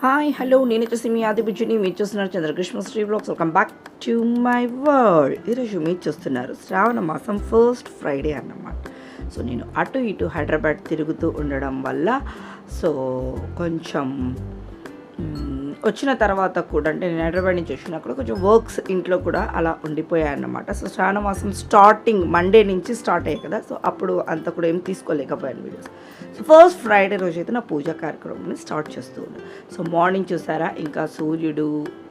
Hi hello నేను వచ్చేసి మీ ఆదిబుజ్జిని మీరు చూస్తున్నారు Chandrakrishna Sri blogs. Welcome back to my world. ఈరోజు మీరు చూస్తున్నారు శ్రావణ మాసం ఫస్ట్ ఫ్రైడే అన్నమాట. సో నేను అటు ఇటు హైదరాబాద్ తిరుగుతూ ఉండడం వల్ల సో కొంచెం వచ్చిన తర్వాత కూడా అంటే నేను హైదరాబాద్ నుంచి వచ్చినప్పుడు కొంచెం వర్క్స్ ఇంట్లో కూడా అలా ఉండిపోయాయి అన్నమాట. సో శ్రావణ మాసం స్టార్టింగ్ మండే నుంచి స్టార్ట్ అయ్యాయి కదా, సో అప్పుడు అంత కూడా ఏం తీసుకోలేకపోయాను వీడియోస్. సో ఫస్ట్ ఫ్రైడే రోజు అయితే నా పూజా కార్యక్రమాన్ని స్టార్ట్ చేస్తూ ఉన్నాను. సో మార్నింగ్ చూసారా, ఇంకా సూర్యుడు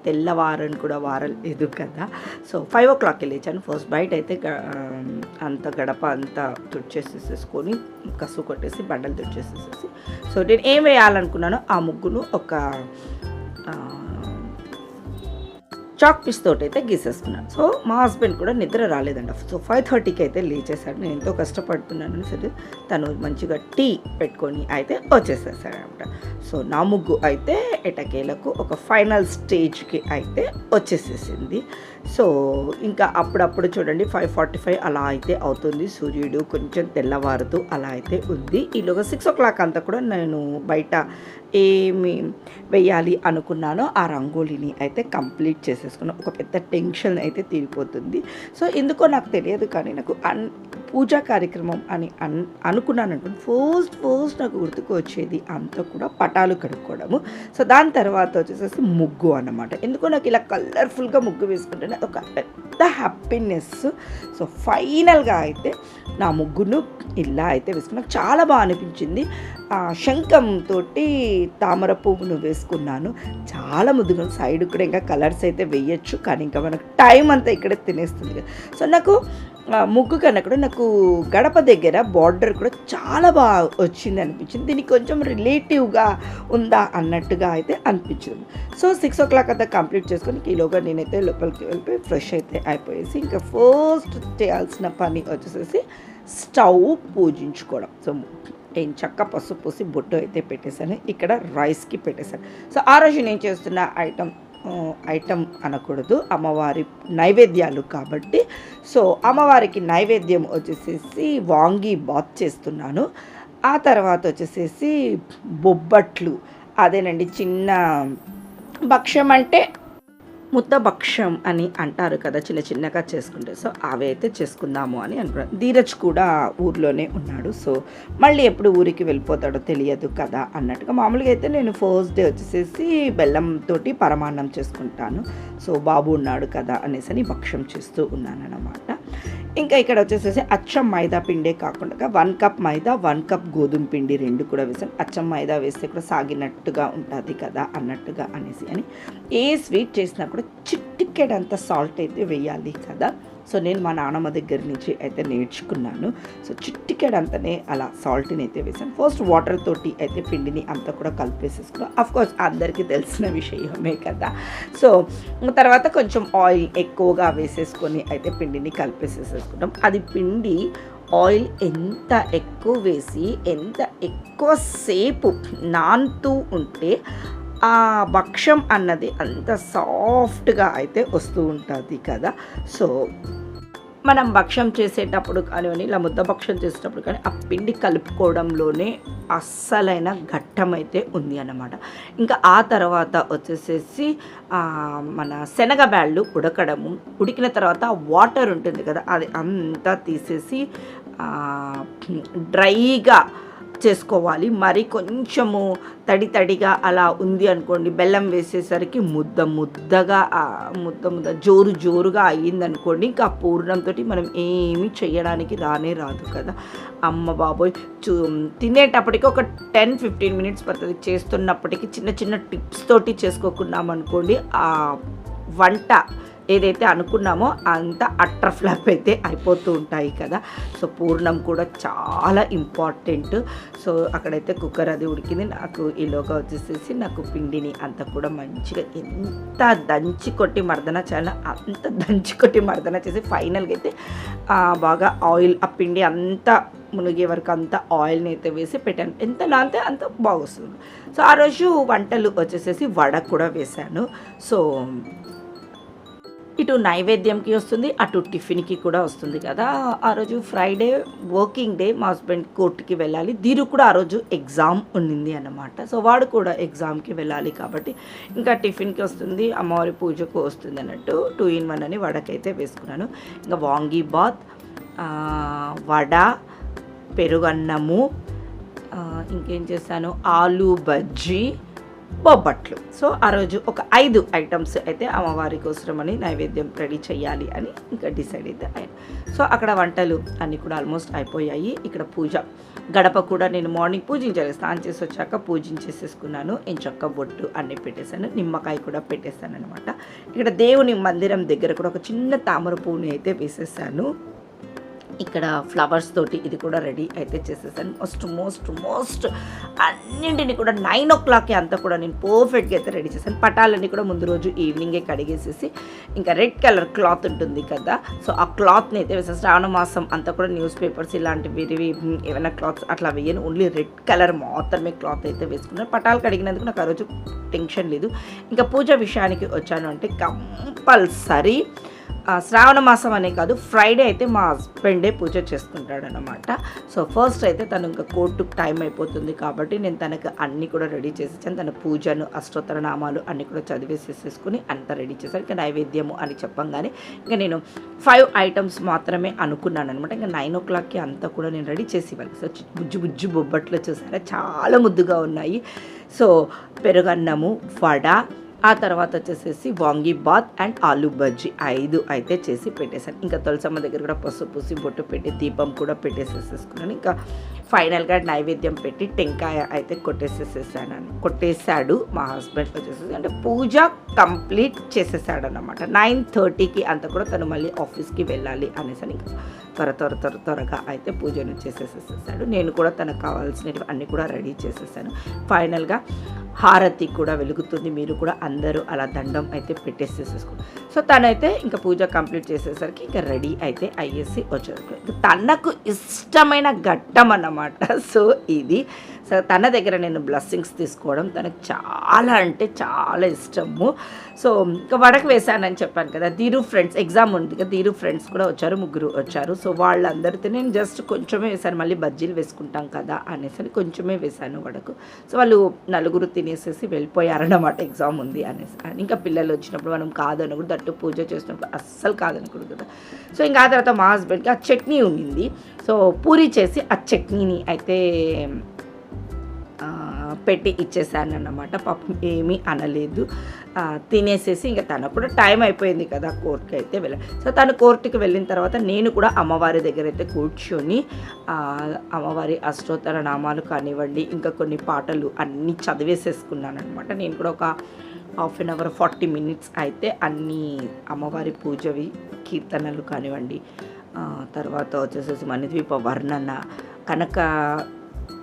తెల్లవారని కూడా వారలేదు కదా. సో 5 o'clockకి లేచాను. ఫస్ట్ బయట అయితే అంత గడప అంతా తుడిచేసేసుకొని కసు కొట్టేసి బండలు తుడిచేసేసి సో నేను ఏం వేయాలనుకున్నానో ఆ ముగ్గును ఒక చాక్ పీస్ తోటి అయితే గీసేసుకున్నాను. సో మా హస్బెండ్ కూడా నిద్ర రాలేదండి. సో 5:30కి అయితే లేచేసాడు. నేను ఎంతో కష్టపడుతున్నాను సరే తను మంచిగా టీ పెట్టుకొని అయితే వచ్చేసేసాడు అనమాట. సో నా ముగ్గు అయితే ఎటకేలకు ఒక ఫైనల్ స్టేజ్కి అయితే వచ్చేసేసింది. సో ఇంకా అప్పుడప్పుడు చూడండి 5:45 అలా అయితే అవుతుంది. సూర్యుడు కొంచెం తెల్లవారుతూ అలా అయితే ఉంది. ఈలోగా 6 o'clock అంతా కూడా నేను బయట ఏమి వెయ్యాలి అనుకున్నానో ఆ రంగోలీని అయితే కంప్లీట్ చేసేసుకున్నాను. ఒక పెద్ద టెన్షన్ అయితే తీరిపోతుంది. సో ఎందుకో నాకు తెలియదు కానీ నాకు పూజా కార్యక్రమం అని అనుకున్నాను అనుకోండి, ఫస్ట్ నాకు గుర్తుకు వచ్చేది అంతా కూడా పటాలు కడుక్కోవడము. సో దాని తర్వాత వచ్చేసేసి ముగ్గు అన్నమాట. ఎందుకో నాకు ఇలా కలర్ఫుల్గా ముగ్గు వేసుకుంటేనే ఒక పెద్ద హ్యాపీనెస్. సో ఫైనల్గా అయితే నా ముగ్గును ఇలా అయితే వేసుకుని నాకు చాలా బాగా అనిపించింది. శంఖంతో తామర పువ్వును వేసుకున్నాను. చాలా ముద్దుగా సైడ్ కూడా ఇంకా కలర్స్ అయితే వేయచ్చు, కానీ ఇంకా మనకు టైం అంతా ఇక్కడే తినేస్తుంది కదా. సో నాకు ముగ్గు కన్నా కూడా నాకు గడప దగ్గర బార్డర్ కూడా చాలా బాగా వచ్చింది అనిపించింది. దీనికి కొంచెం రిలేటివ్గా ఉందా అన్నట్టుగా అయితే అనిపించింది. సో 6 o'clock అంతా కంప్లీట్ చేసుకొని ఈలోగా నేనైతే లోపలికి వెళ్ళిపోయి ఫ్రెష్ అయితే అయిపోయేసి ఇంకా ఫస్ట్ చేయాల్సిన పని వచ్చేసేసి స్టవ్ పూజించుకోవడం. సో నేను చక్క పసుపు పూసి బొట్టు అయితే పెట్టేశాను. ఇక్కడ రైస్కి పెట్టేశాను. సో ఆ రోజు నేను చేస్తున్న ఐటమ్ అనకూడదు, అమ్మవారి నైవేద్యాలు కాబట్టి సో అమ్మవారికి నైవేద్యం వచ్చేసేసి వాంగి బాత్ చేస్తున్నాను. ఆ తర్వాత వచ్చేసేసి బొబ్బట్లు, అదేనండి చిన్న భక్ష్యం అంటే ముద్ద భక్ష్యం అని అంటారు కదా, చిన్న చిన్నగా చేసుకుంటే. సో అవి అయితే చేసుకుందాము అని అనుకున్నాను. ధీరజ్ కూడా ఊర్లోనే ఉన్నాడు. సో మళ్ళీ ఎప్పుడు ఊరికి వెళ్ళిపోతాడో తెలియదు కదా అన్నట్టుగా మామూలుగా అయితే నేను ఫస్ట్ డే వచ్చేసేసి బెల్లంతో పరమాన్నం చేసుకుంటాను. సో బాబు ఉన్నాడు కదా అనేసి భక్ష్యం చేస్తూ ఉన్నాను అన్నమాట. ఇంకా ఇక్కడ వచ్చేసేసి అచ్చం మైదా పిండే కాకుండా 1 cup మైదా 1 cup గోధుమ పిండి రెండు కూడా వేసాను. అచ్చం మైదా వేస్తే కూడా సాగినట్టుగా ఉంటుంది కదా అన్నట్టుగా అని ఏ స్వీట్ చేసినా కూడా చిటికెడంత సాల్ట్ అయితే వేయాలి కదా. సో నేను మా నాన్నమ్మ దగ్గర నుంచి అయితే నేర్చుకున్నాను. సో చిటికెడంతనే అలా సాల్ట్ని అయితే వేసాను. ఫస్ట్ వాటర్ తోటి అయితే పిండిని అంతా కూడా కలిపేసేసుకున్నాను. అఫ్కోర్స్ అందరికీ తెలిసిన విషయమే కదా. సో తర్వాత కొంచెం ఆయిల్ ఎక్కువగా వేసేసుకొని అయితే పిండిని కలిపేసేసుకుంటాం. అది పిండి ఆయిల్ ఎంత ఎక్కువ వేసి ఎంత ఎక్కువసేపు నానుతూ ఉంటే ఆ భక్ష్యం అన్నది అంత సాఫ్ట్గా అయితే వస్తూ ఉంటుంది కదా. సో మనం భక్ష్యం చేసేటప్పుడు కానివ్వండి, ఇలా ముద్ద భక్ష్యం చేసేటప్పుడు కానీ ఆ పిండి కలుపుకోవడంలోనే అస్సలైన ఘట్టం అయితే ఉంది అన్నమాట. ఇంకా ఆ తర్వాత వచ్చేసేసి మన శనగబ్యాళ్ళు ఉడకడము, ఉడికిన తర్వాత వాటర్ ఉంటుంది కదా అది అంతా తీసేసి డ్రైగా చేసుకోవాలి. మరి కొంచెము తడిగా అలా ఉంది అనుకోండి, బెల్లం వేసేసరికి ముద్దగా జోరుగా అయ్యిందనుకోండి, ఇంకా పూర్ణంతో మనం ఏమీ చేయడానికి రాదు కదా. అమ్మ బాబోయ్, తినేటప్పటికి ఒక 10-15 minutes పడుతుంది. చేస్తున్నప్పటికీ చిన్న టిప్స్ తోటి చేసుకోకున్నామనుకోండి ఆ వంట ఏదైతే అనుకున్నామో అంత అట్టర్ ఫ్లాప్ అయితే అయిపోతూ ఉంటాయి కదా. సో పూర్ణం కూడా చాలా ఇంపార్టెంట్. సో అక్కడైతే కుక్కర్ అది ఉడికింది. నాకు ఈలోగా వచ్చేసేసి నాకు పిండిని అంతా కూడా మంచిగా ఎంత దంచి కొట్టి మర్దన చేయాలో అంత దంచి కొట్టి మర్దన చేసి ఫైనల్గా అయితే బాగా ఆయిల్ ఆ పిండి అంతా మునిగే వరకు అంతా ఆయిల్ని అయితే వేసి పెట్టాను. ఎంత నానితే అంత బాగొస్తుంది. సో ఆ రోజు వంటలు వచ్చేసేసి వడ కూడా వేశాను. సో ఇటు నైవేద్యంకి వస్తుంది, అటు టిఫిన్‌కి కూడా వస్తుంది కదా! ఆ రోజు ఫ్రైడే వర్కింగ్ డే. మా హస్బెండ్ కోర్ట్‌కి వెళ్ళాలి. ధీరు కూడా ఆ రోజు ఎగ్జామ్ ఉండింది అన్నమాట. సో, వాడు కూడా ఎగ్జామ్‌కి వెళ్ళాలి కాబట్టి ఇంకా టిఫిన్‌కి వస్తుంది, అమ్మవారి పూజకు వస్తుంది అన్నట్టు 2 ఇన్ 1 అని వడకైతే వేసుకున్నాను. ఇంకా వాంగీబాత్, వడ, పెరుగన్నము, ఇంకేం చేశాను, ఆలూ బజ్జీ, బొబ్బట్లు. సో ఆ రోజు ఒక 5 ఐటమ్స్ అయితే అమ్మవారి కోసమని నైవేద్యం రెడీ చేయాలి అని ఇంకా డిసైడ్ అయితే అయ్యాను. సో అక్కడ వంటలు అన్నీ కూడా ఆల్మోస్ట్ అయిపోయాయి. ఇక్కడ పూజ గడప కూడా నేను మార్నింగ్ పూజించాలి, స్నానం చేసి వచ్చాక పూజించేసేసుకున్నాను. ఎంచక్క బొట్టు అన్నీ పెట్టేశాను, నిమ్మకాయ కూడా పెట్టేశాను అనమాట. ఇక్కడ దేవుని మందిరం దగ్గర కూడా ఒక చిన్న తామర పువ్వుని అయితే వేసేసాను. ఇక్కడ ఫ్లవర్స్ తోటి ఇది కూడా రెడీ అయితే చేసేసాను. మోస్ట్ అన్నింటినీ కూడా 9 o'clock అంతా కూడా నేను పర్ఫెక్ట్గా అయితే రెడీ చేశాను. పటాలన్నీ కూడా ముందు రోజు ఈవినింగే కడిగేసేసి ఇంకా రెడ్ కలర్ క్లాత్ ఉంటుంది కదా, సో ఆ క్లాత్ని అయితే వేసేసి శ్రావణ మాసం అంతా కూడా న్యూస్ పేపర్స్ ఇలాంటివి ఏమైనా క్లాత్స్ అట్లా వేయను, ఓన్లీ రెడ్ కలర్ మాత్రమే క్లాత్ అయితే వేసుకున్నాను. పటాలు కడిగినందుకు నాకు ఆ రోజు టెన్షన్ లేదు. ఇంకా పూజ విషయానికి వచ్చాను అంటే కంపల్సరీ శ్రావణ మాసం అనే కాదు, ఫ్రైడే అయితే మా హస్బెండే పూజ చేసుకుంటాడనమాట. సో ఫస్ట్ అయితే తను ఇంకా కోర్టుకు టైం అయిపోతుంది కాబట్టి నేను తనకు అన్నీ కూడా రెడీ చేసేసాను. తన పూజను అష్టోత్తర నామాలు అన్నీ కూడా చదివేసేసుకుని అంతా రెడీ చేశాను. ఇంకా నైవేద్యము అని చెప్పంగానే ఇంకా నేను 5 ఐటమ్స్ మాత్రమే అనుకున్నాను అనమాట. ఇంకా 9 o'clock అంతా కూడా నేను రెడీ చేసి ఇవ్వాలి. సో బుజ్జు బొబ్బట్లు చూసారా, చాలా ముద్దుగా ఉన్నాయి. సో పెరుగన్నము, వడ, ఆ తర్వాత వచ్చేసేసి వాంగీబాత్ అండ్ ఆలూ బజ్జీ 5 అయితే చేసి పెట్టేశాను. ఇంకా తులసమ్మ దగ్గర కూడా పసుపు పూసి బొట్టు పెట్టి దీపం కూడా పెట్టేసేసుకున్నాను. ఇంకా ఫైనల్గా నైవేద్యం పెట్టి టెంకాయ అయితే కొట్టేశాడు మా హస్బెండ్ వచ్చేసేసి. అంటే పూజ కంప్లీట్ చేసేసాడు అనమాట. 9:30కి అంతా కూడా తను మళ్ళీ ఆఫీస్కి వెళ్ళాలి అనేసి ఇంకా త్వరగా అయితే పూజను చేసేసేసాడు. నేను కూడా తనకు కావాల్సినవి అన్నీ కూడా రెడీ చేసేసాను. ఫైనల్గా హారతి కూడా వెలుగుతుంది. మీరు కూడా అందరూ అలా దండం అయితే పెట్టేసేసుకోండి. సో తనైతే ఇంకా పూజ కంప్లీట్ చేసేసరికి ఇంకా రెడీ అయితే అయ్యేసి వచ్చారు. తనకు ఇష్టమైన ఘట్టం అన్నమాట. సో ఇది సో తన దగ్గర నేను బ్లెస్సింగ్స్ తీసుకోవడం తనకు చాలా అంటే చాలా ఇష్టము. సో ఇంకా వడకు వేశానని చెప్పాను కదా, ధీరు ఫ్రెండ్స్ ఎగ్జామ్ ఉంది కదా, ధీరు ఫ్రెండ్స్ కూడా వచ్చారు, 3 వచ్చారు. సో వాళ్ళందరితో నేను జస్ట్ కొంచెమే వేశాను, మళ్ళీ బజ్జీలు వేసుకుంటాం కదా అనేసి కొంచెమే వేశాను వడకు. సో వాళ్ళు 4 తినేసేసి వెళ్ళిపోయారన్నమాట, ఎగ్జామ్ ఉంది అనేసి. ఇంకా పిల్లలు వచ్చినప్పుడు మనం కాదనకూడదు, దట్టు పూజ చేసినప్పుడు అస్సలు కాదనకూడదు కదా. సో ఇంకా ఆ తర్వాత మా హస్బెండ్కి ఆ చట్నీ ఉండింది. సో పూరి చేసి ఆ చట్నీని అయితే పెట్టి ఇచ్చేసాను అన్నమాట. పాపం ఏమీ అనలేదు, తినేసేసి ఇంకా తనకు కూడా టైం అయిపోయింది కదా కోర్టుకి అయితే వెళ్ళాలి. సో తను కోర్టుకి వెళ్ళిన తర్వాత నేను కూడా అమ్మవారి దగ్గర అయితే కూర్చొని అమ్మవారి అష్టోత్తర నామాలు కానివ్వండి, ఇంకా కొన్ని పాటలు అన్నీ చదివేసేసుకున్నాను అనమాట. నేను కూడా ఒక 1/2 hour 40 minutes అయితే అన్నీ అమ్మవారి పూజవి కీర్తనలు కానివ్వండి, తర్వాత వచ్చేసేసి మణిద్వీప వర్ణన, కనక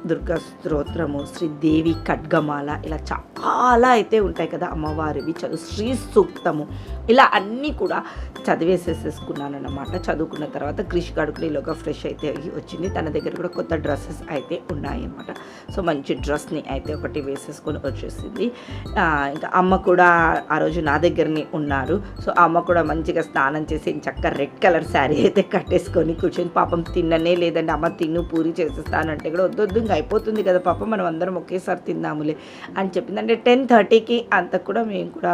దుర్గా స్తోత్రము, శ్రీదేవి ఖడ్గమాల, ఇలా చాలా అయితే ఉంటాయి కదా అమ్మవారివి, శ్రీ సూక్తము, ఇలా అన్నీ కూడా చదివేసేసుకున్నాను అన్నమాట. చదువుకున్న తర్వాత క్రిష్ గడుకుడిలోగా ఫ్రెష్ అయితే వచ్చింది. తన దగ్గర కూడా కొత్త డ్రెస్సెస్ అయితే ఉన్నాయి అన్నమాట. సో మంచి డ్రెస్ని అయితే ఒకటి వేసేసుకొని వచ్చేసింది. ఇంకా అమ్మ కూడా ఆ రోజు నా దగ్గరనే ఉన్నారు. సో అమ్మ కూడా మంచిగా స్నానం చేసి చక్కగా రెడ్ కలర్ శారీ అయితే కట్టేసుకొని కూర్చొని, పాపం తిన్ననే లేదండి అమ్మ, తిన్ను పూరి చేసేస్తానంటే కూడా వద్దు ఇంకా అయిపోతుంది కదా పాపం, మనం అందరం ఒకేసారి తిందాములే అని చెప్పింది. అంటే 10:30కి అంత కూడా మేము కూడా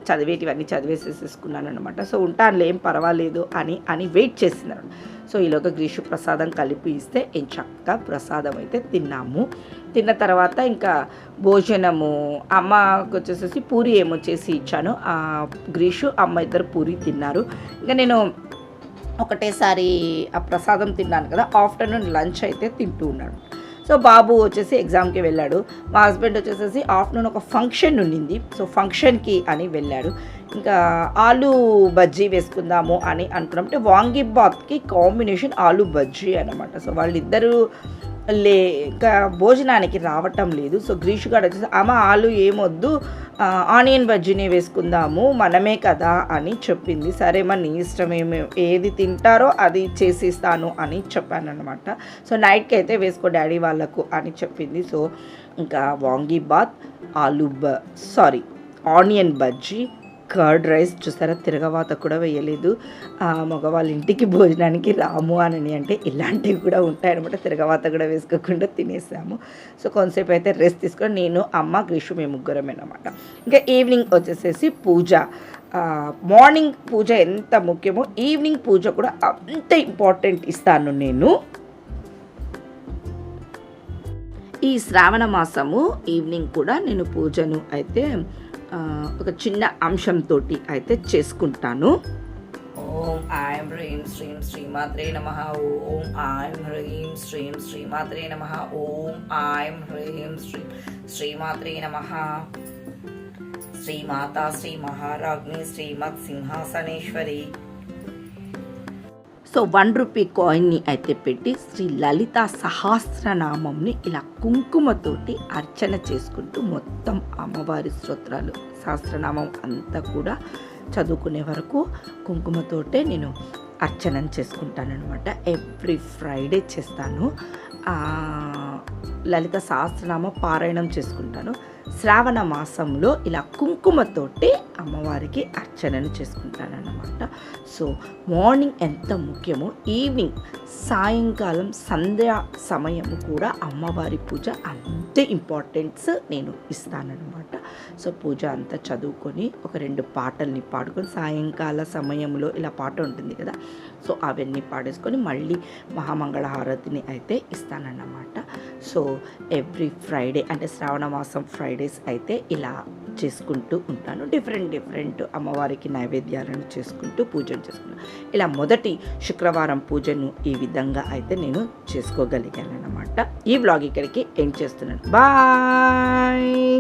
చదివేటివన్నీ చదివేసేసుకున్నాను అనమాట. సో ఉంటానులే ఏం పర్వాలేదు అని వెయిట్ చేసింది. సో ఈలోగా గ్రీషు ప్రసాదం కలిపి ఇస్తే చక్కగా ప్రసాదం అయితే తిన్నాము. తిన్న తర్వాత ఇంకా భోజనము, అమ్మకు వచ్చేసేసి పూరి ఏమో చేసి ఇచ్చాను, గ్రీషు అమ్మ ఇద్దరు పూరి తిన్నారు. ఇంకా నేను ఒకటేసారి ఆ ప్రసాదం తిన్నాను కదా, ఆఫ్టర్నూన్ లంచ్ అయితే తింటూ ఉన్నాడు. సో బాబు వచ్చేసి ఎగ్జామ్కి వెళ్ళాడు. మా హస్బెండ్ వచ్చేసేసి ఆఫ్టర్నూన్ ఒక ఫంక్షన్ ఉండింది, సో ఫంక్షన్కి అని వెళ్ళాడు. ఇంకా ఆలూ బజ్జీ వేసుకుందాము అని అనుకున్నాం. అంటే వాంగీబాత్కి కాంబినేషన్ ఆలూ బజ్జీ అనమాట. సో వాళ్ళిద్దరూ ఇంకా భోజనానికి రావటం లేదు. సో గ్రీషు గారు వచ్చేసి అమ్మ ఆలు ఏమొద్దు, ఆనియన్ బజ్జీనే వేసుకుందాము మనమే కదా అని చెప్పింది. సరే మరి నీ ఇష్టం, ఏది తింటారో అది చేసిస్తాను అని చెప్పాను అనమాట. సో నైట్కి అయితే వేసుకో డాడీ వాళ్ళకు అని చెప్పింది. సో ఇంకా vangibath, onion bajji, curd rice చూసారా, తిరగవాత కూడా వేయలేదు. మగవాళ్ళ ఇంటికి భోజనానికి రాము అని అంటే ఇలాంటివి కూడా ఉంటాయన్నమాట. తిరగవాత కూడా వేసుకోకుండా తినేసాము. సో కొంతసేపు అయితే రెస్ట్ తీసుకొని నేను, అమ్మ, గ్రీషు మేము ముగ్గురమేనమాట. ఇంకా ఈవినింగ్ వచ్చేసేసి పూజ. మార్నింగ్ పూజ ఎంత ముఖ్యమో ఈవినింగ్ పూజ కూడా అంత ఇంపార్టెంట్ ఇస్తాను నేను. ఈ శ్రావణ మాసము ఈవినింగ్ కూడా నేను పూజను అయితే ఒక చిన్న అంశంతో అయితే చేసుకుంటాను. ఓం ఐం హ్రీం శ్రీం శ్రీమాత్రే నమః. ఓం ఐం హ్రీం శ్రీం శ్రీమాత్రే నమః. ఓం ఐం హ్రీం శ్రీం శ్రీమాత్రే నమః. శ్రీమాత శ్రీ మహారాజ్ఞి శ్రీమత్ సింహాసనేశ్వరి. సో 1 రూపీ కాయిన్ని అయితే పెట్టి శ్రీ లలిత సహస్రనామంని ఇలా కుంకుమతోటి అర్చన చేసుకుంటూ మొత్తం అమ్మవారి స్తోత్రాలు సహస్రనామం అంతా కూడా చదువుకునే వరకు కుంకుమతోటే నేను అర్చన చేసుకుంటానన్నమాట. ఎవ్రీ ఫ్రైడే చేస్తాను. లలిత సహస్రనామ పారాయణం చేసుకుంటాను. శ్రావణ మాసంలో ఇలా కుంకుమతోటి అమ్మవారికి అర్చనను చేసుకుంటానన్నమాట. సో మార్నింగ్ ఎంత ముఖ్యమో ఈవినింగ్ సాయంకాలం సంధ్యా సమయం కూడా అమ్మవారి పూజ అంతే ఇంపార్టెన్స్ నేను ఇస్తానన్నమాట. సో పూజ అంతా చదువుకొని ఒక 2 పాటల్ని పాడుకొని సాయంకాల సమయంలో ఇలా పాట ఉంటుంది కదా, సో అవన్నీ పాడేసుకొని మళ్ళీ మహామంగళ హారతిని అయితే ఇస్తానన్నమాట. సో ఎవ్రీ ఫ్రైడే అంటే శ్రావణ మాసం ఫ్రైడేస్ అయితే ఇలా చేసుకుంటూ ఉంటాను. డిఫరెంట్ అమ్మవారికి నైవేద్యాలను చేసుకుంటూ పూజను చేసుకుంటాను. ఇలా మొదటి శుక్రవారం పూజను ఈ విధంగా అయితే నేను చేసుకోగలిగాను అన్నమాట. ఈ వ్లాగ్ ఇక్కడికి ఎండ్ చేస్తున్నాను. బాయ్.